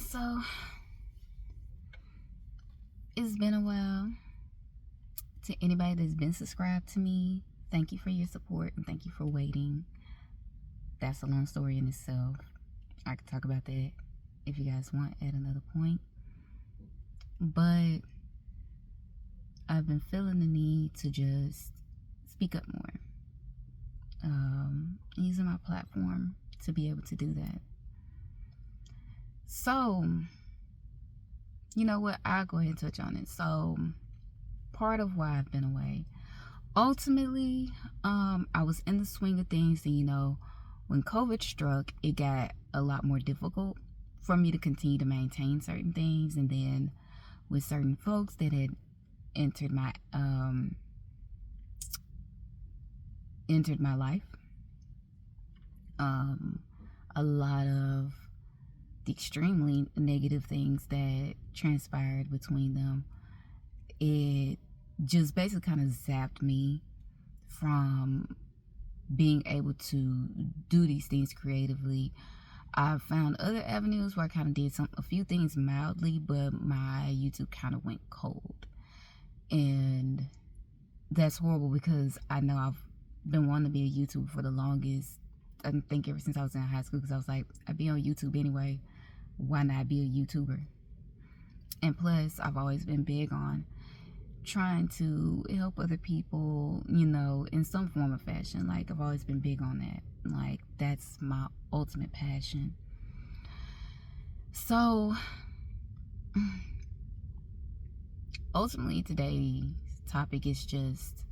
So it's been a while. To anybody that's been subscribed to me, thank you for your support and thank you for waiting. That's a long story in itself. I could talk about that if you guys want at another point. But I've been feeling the need to just speak up more. Using my platform to be able to do that. So, you know what? I'll go ahead and touch on it. So, part of why I've been away, ultimately, I was in the swing of things, and you know, when COVID struck, it got a lot more difficult for me to continue to maintain certain things. And then with certain folks that had entered my life, a lot of the extremely negative things that transpired between them, it just basically kind of zapped me from being able to do these things creatively. I found other avenues where I kind of did a few things mildly, but my YouTube kind of went cold. And that's horrible because I know I've been wanting to be a YouTuber for the longest. I think ever since I was in high school, because I was like, I'd be on YouTube anyway. Why not be a YouTuber? And plus, I've always been big on trying to help other people, you know, in some form or fashion. Like, I've always been big on that. Like, that's my ultimate passion. So, ultimately, today's topic is just,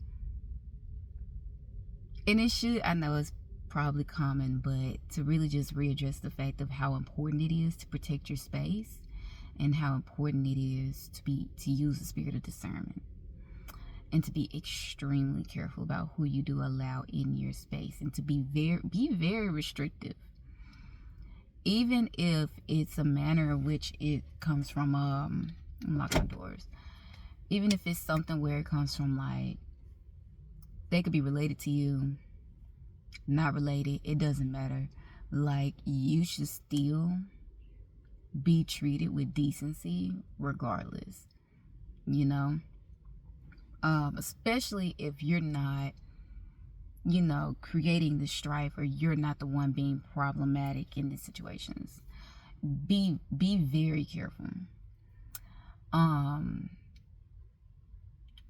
and it should, I know it's probably common, but to really just readdress the fact of how important it is to protect your space and how important it is to use the spirit of discernment and to be extremely careful about who you do allow in your space, and to be very restrictive, even if it's a manner in which it comes from I'm locking doors. Even if it's something where it comes from, like, they could be related to you, not related, it doesn't matter. Like, you should still be treated with decency regardless, you know. Especially if you're not, you know, creating the strife, or you're not the one being problematic in these situations. Be very careful.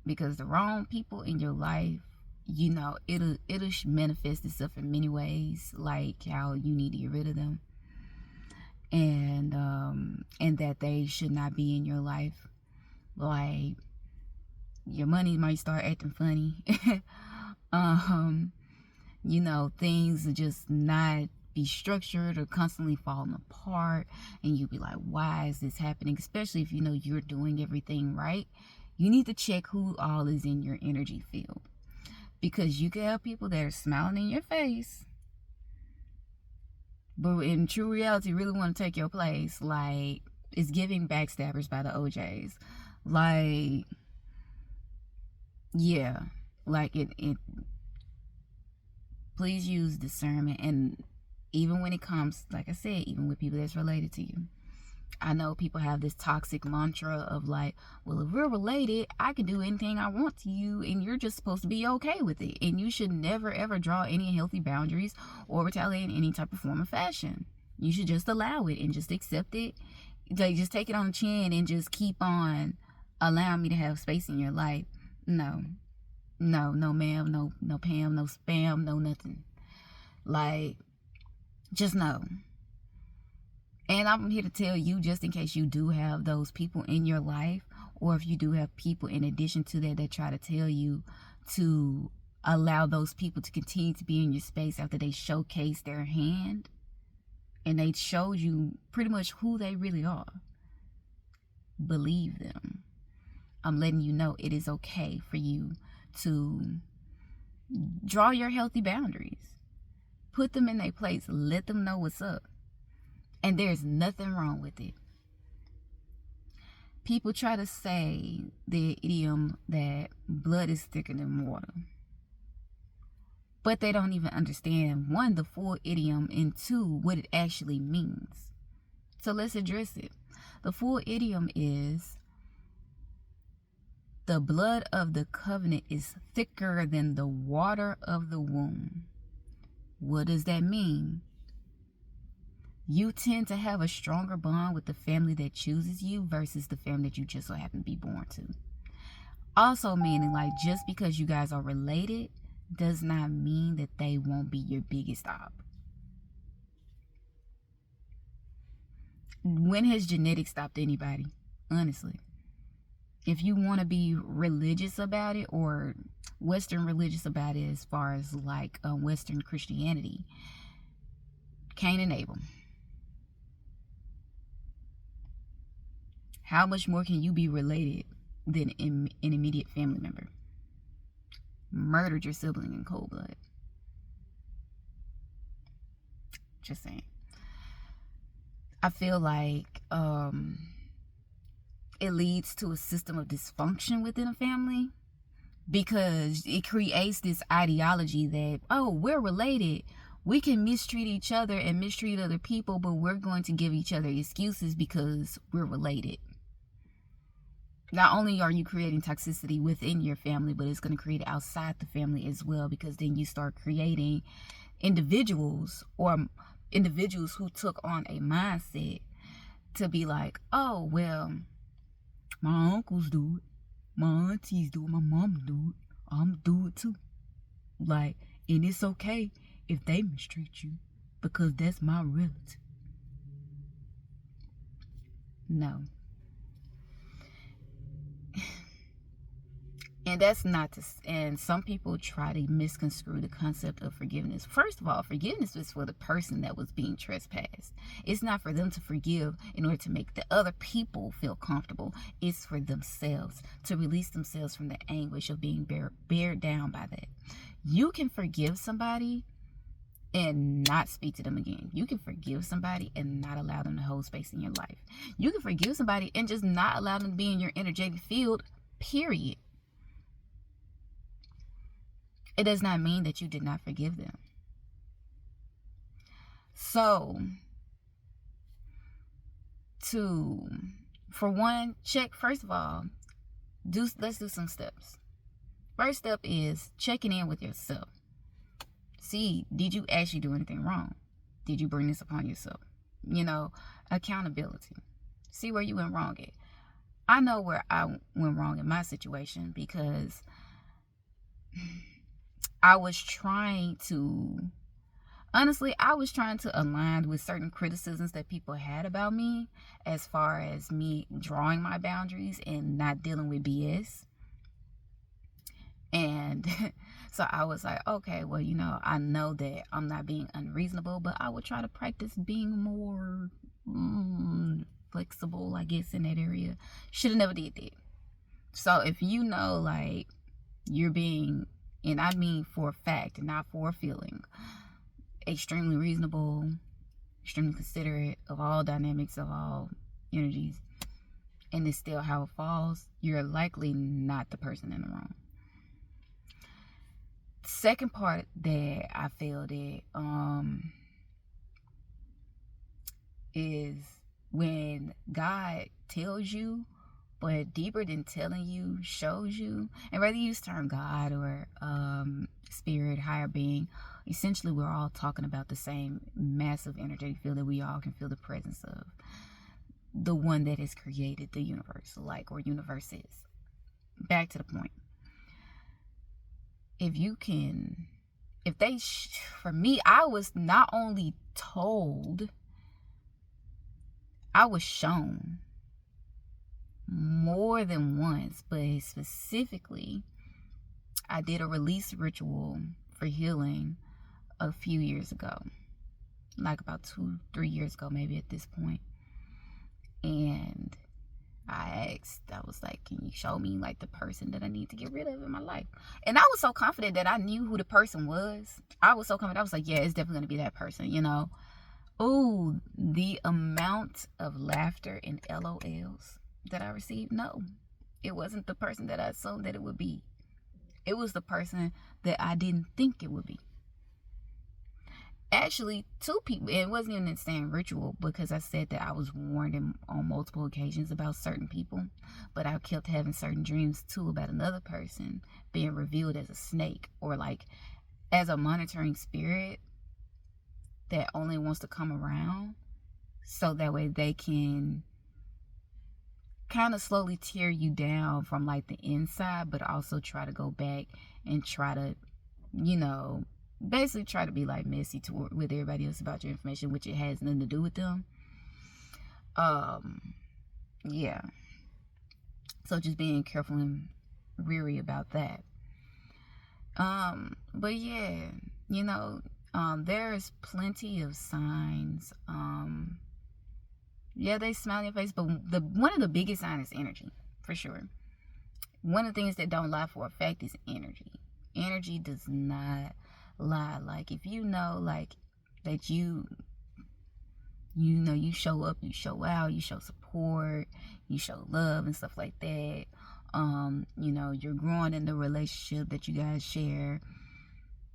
Because the wrong people in your life, you know, it'll manifest itself in many ways, like how you need to get rid of them, and that they should not be in your life. Like, your money might start acting funny. You know, things are just not be structured or constantly falling apart, and you'll be like, why is this happening? Especially if you know you're doing everything right. You need to check who all is in your energy field, because you can have people that are smiling in your face, but in true reality really want to take your place. Like, it's giving Backstabbers by the OJs. Like, yeah, like it please use discernment. And even when it comes, like I said, even with people that's related to you, I know people have this toxic mantra of like, well, if we're related, I can do anything I want to you, and you're just supposed to be okay with it, and you should never ever draw any healthy boundaries or retaliate in any type of form or fashion. You should just allow it and just accept it. Like, just take it on the chin and just keep on allowing me to have space in your life. No ma'am, no Pam, no spam, no nothing. Like, just no. And I'm here to tell you, just in case you do have those people in your life, or if you do have people in addition to that try to tell you to allow those people to continue to be in your space after they showcase their hand and they showed you pretty much who they really are, believe them. I'm letting you know it is okay for you to draw your healthy boundaries. Put them in their place. Let them know what's up. And there's nothing wrong with it. People try to say the idiom that blood is thicker than water, but they don't even understand, one, the full idiom, and two, what it actually means. So let's address it. The full idiom is, the blood of the covenant is thicker than the water of the womb. What does that mean? You tend to have a stronger bond with the family that chooses you versus the family that you just so happen to be born to. Also meaning, like, just because you guys are related does not mean that they won't be your biggest op. When has genetics stopped anybody? Honestly. If you want to be religious about it, or Western religious about it, as far as like Western Christianity, Cain and Abel. How much more can you be related than an immediate family member? Murdered your sibling in cold blood. Just saying. I feel like it leads to a system of dysfunction within a family, because it creates this ideology that, oh, we're related, we can mistreat each other and mistreat other people, but we're going to give each other excuses because we're related. Not only are you creating toxicity within your family, but it's going to create outside the family as well, because then you start creating individuals who took on a mindset to be like, oh, well, my uncles do it, my aunties do it, my mom do it, I'm do it too. Like, and it's okay if they mistreat you because that's my relative. No. And that's not to, and some people try to misconstrue the concept of forgiveness. First of all, forgiveness is for the person that was being trespassed. It's not for them to forgive in order to make the other people feel comfortable. It's for themselves, to release themselves from the anguish of being bared down by that. You can forgive somebody and not speak to them again. You can forgive somebody and not allow them to hold space in your life. You can forgive somebody and just not allow them to be in your energetic field, period. It does not mean that you did not forgive them. So, for one, check, first of all, let's do some steps. First step is checking in with yourself. See, did you actually do anything wrong? Did you bring this upon yourself? Accountability. See where you went wrong at. I know where I went wrong in my situation, because I was trying to align with certain criticisms that people had about me, as far as me drawing my boundaries and not dealing with BS. And so I was like, okay, well, I know that I'm not being unreasonable, but I would try to practice being more flexible, I guess, in that area. Should have never did that. So if like, you're being, and I mean for a fact and not for a feeling, extremely reasonable, extremely considerate of all dynamics, of all energies, and it's still how it falls, you're likely not the person in the wrong. Second part that I feel that is when God tells you, but deeper than telling you, shows you. And whether you use the term God or spirit, higher being, essentially we're all talking about the same massive energetic field that we all can feel the presence of. The one that has created the universe, or universes. Back to the point. For me, I was not only told, I was shown more than once, but specifically, I did a release ritual for healing a few years ago, like about 2-3 years ago, maybe at this point. And I was like, can you show me like the person that I need to get rid of in my life? And I was so confident that I knew who the person was. I was so confident. I was like, yeah, it's definitely going to be that person, Oh, the amount of laughter and LOLs that I received. No, it wasn't the person that I assumed that it would be. It was the person that I didn't think it would be. actually 2 people. It wasn't even a stand ritual, because I said that I was warned on multiple occasions about certain people, but I kept having certain dreams too about another person being revealed as a snake, or like as a monitoring spirit that only wants to come around so that way they can kind of slowly tear you down from like the inside, but also try to go back and try to, you know, basically try to be like messy with everybody else about your information, which it has nothing to do with them. Yeah. So just being careful and weary about that. But yeah, you know, there's plenty of signs. Yeah, they smile in your face, but one of the biggest signs is energy, for sure. One of the things that don't lie for a fact is energy. Energy does not lie. Like, if you know, like, that you know, you show up, you show out, you show support, you show love and stuff like that. You know, you're growing in the relationship that you guys share,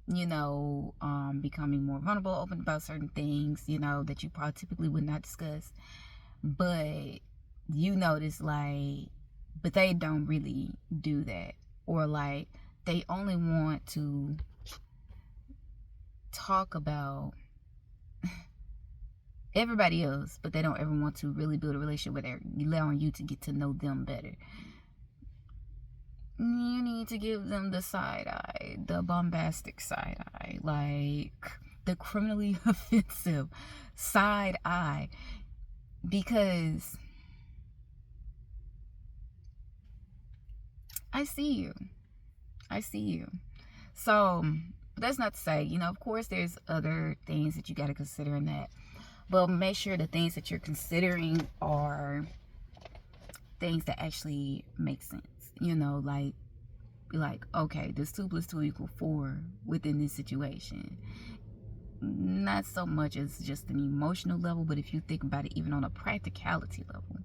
you know, becoming more vulnerable, open about certain things, you know, that you probably typically would not discuss. But you notice, like, but they don't really do that. Or like, they only want to talk about everybody else, but they don't ever want to really build a relationship where they're allowing you to get to know them better. You need to give them the side eye, the bombastic side eye, like the criminally offensive side eye, because I see you. I see you. So that's not to say, you know, of course there's other things that you got to consider in that, but make sure the things that you're considering are things that actually make sense. You know, like, okay, does 2 + 2 = 4 within this situation? Not so much as just an emotional level, but if you think about it even on a practicality level,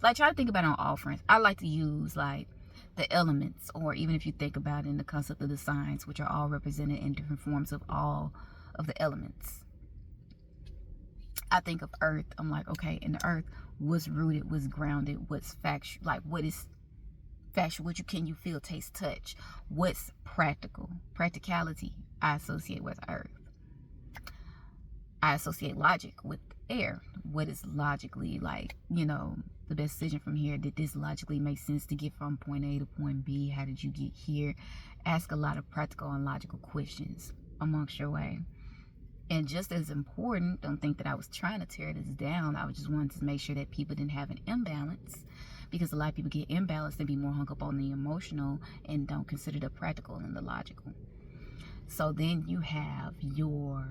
like, try to think about it on all fronts. I like to use like the elements, or even if you think about it in the concept of the signs, which are all represented in different forms of all of the elements. I think of earth. I'm like, okay, in the earth, what's rooted, what's grounded, what's factual, like what is factual, what can you feel, taste, touch, what's practical. Practicality I associate with earth. I associate logic with air. What is logically, like, you know, the best decision from here? Did this logically make sense to get from point A to point B? How did you get here? Ask a lot of practical and logical questions amongst your way. And just as important, don't think that I was trying to tear this down. I was just wanting to make sure that people didn't have an imbalance, because a lot of people get imbalanced and be more hung up on the emotional and don't consider the practical and the logical. So then you have your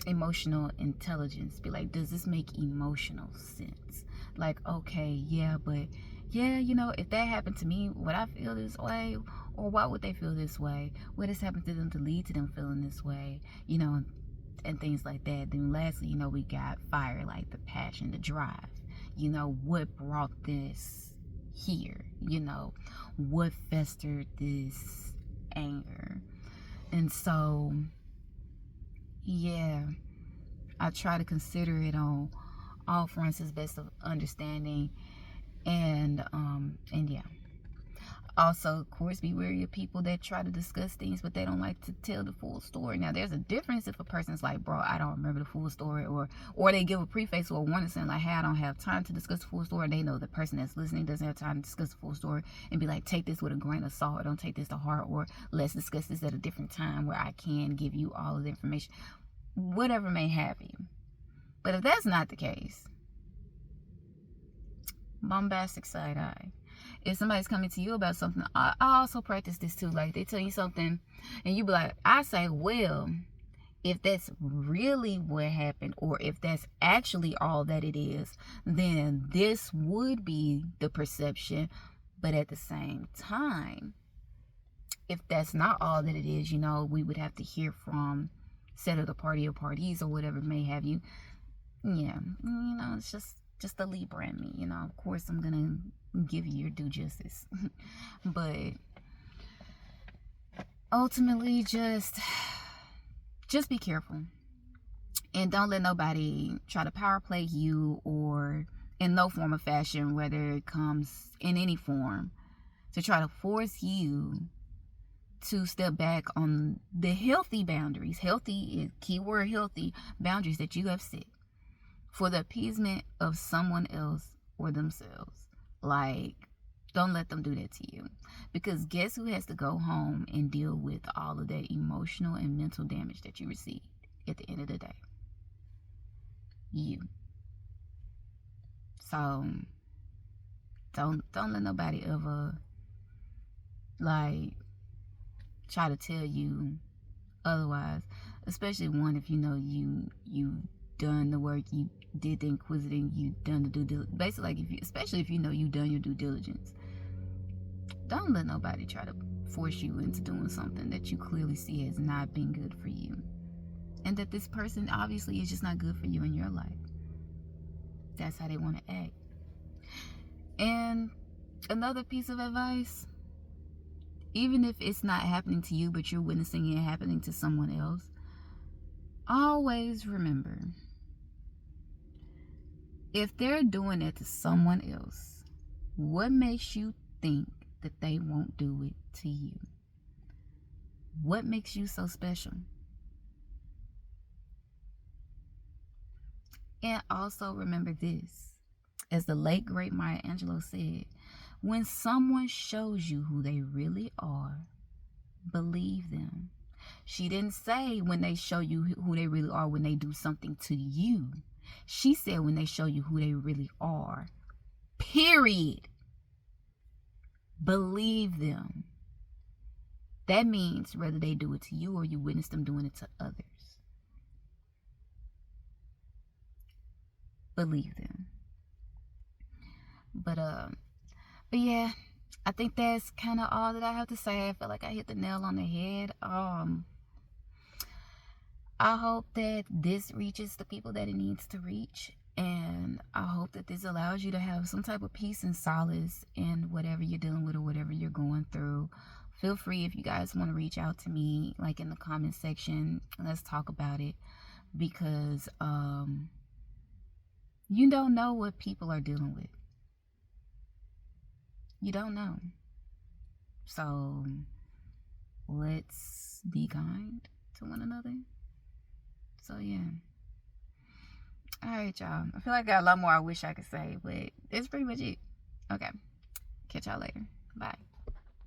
emotional intelligence. Be like, does this make emotional sense? Like, okay, yeah, but yeah, you know, if that happened to me, would I feel this way? Or why would they feel this way? What has happened to them to lead to them feeling this way? You know, and things like that. Then lastly, you know, we got fire, like the passion, the drive. You know, what brought this here? You know, what festered this anger? And so, yeah, I try to consider it on all fronts as best of understanding. And yeah. Also, of course, be wary of people that try to discuss things, but they don't like to tell the full story. Now, there's a difference if a person's like, bro, I don't remember the full story, or they give a preface or a warning saying like, hey, I don't have time to discuss the full story. They know the person that's listening doesn't have time to discuss the full story, and be like, take this with a grain of salt, or don't take this to heart, or let's discuss this at a different time where I can give you all of the information, whatever may have you. But if that's not the case, bombastic side eye. If somebody's coming to you about something, I also practice this too. Like, they tell you something and you be like, I say, well, if that's really what happened, or if that's actually all that it is, then this would be the perception. But at the same time, if that's not all that it is, you know, we would have to hear from set of the party or parties or whatever may have you. Yeah, you know, it's just the Libra in me, you know. Of course, I'm gonna give you your due justice. But ultimately, just just be careful. And don't let nobody try to power play you, or in no form or fashion, whether it comes in any form, to try to force you to step back on the healthy boundaries. Healthy is keyword healthy boundaries that you have set for the appeasement of someone else or themselves. Like, don't let them do that to you. Because guess who has to go home and deal with all of that emotional and mental damage that you received at the end of the day? You. So don't let nobody ever like try to tell you otherwise, especially one if you know you done the work, you did the inquisiting, you done the due diligence. Basically, like, especially if you know you done your due diligence, don't let nobody try to force you into doing something that you clearly see as not being good for you, and that this person obviously is just not good for you in your life. That's how they want to act. And another piece of advice, even if it's not happening to you but you're witnessing it happening to someone else, always remember, if they're doing it to someone else, what makes you think that they won't do it to you? What makes you so special? And also remember this, as the late great Maya Angelou said, when someone shows you who they really are, believe them. She didn't say when they show you who they really are when they do something to you. She said when they show you who they really are. Period. Believe them. That means whether they do it to you or you witness them doing it to others. Believe them. But yeah, I think that's kind of all that I have to say. I feel like I hit the nail on the head. I hope that this reaches the people that it needs to reach, and I hope that this allows you to have some type of peace and solace in whatever you're dealing with or whatever you're going through. Feel free, if you guys want to reach out to me, like in the comment section, let's talk about it, because you don't know what people are dealing with. You don't know. So let's be kind to one another. So yeah. Alright, y'all. I feel like I got a lot more I wish I could say, but that's pretty much it. Okay. Catch y'all later. Bye.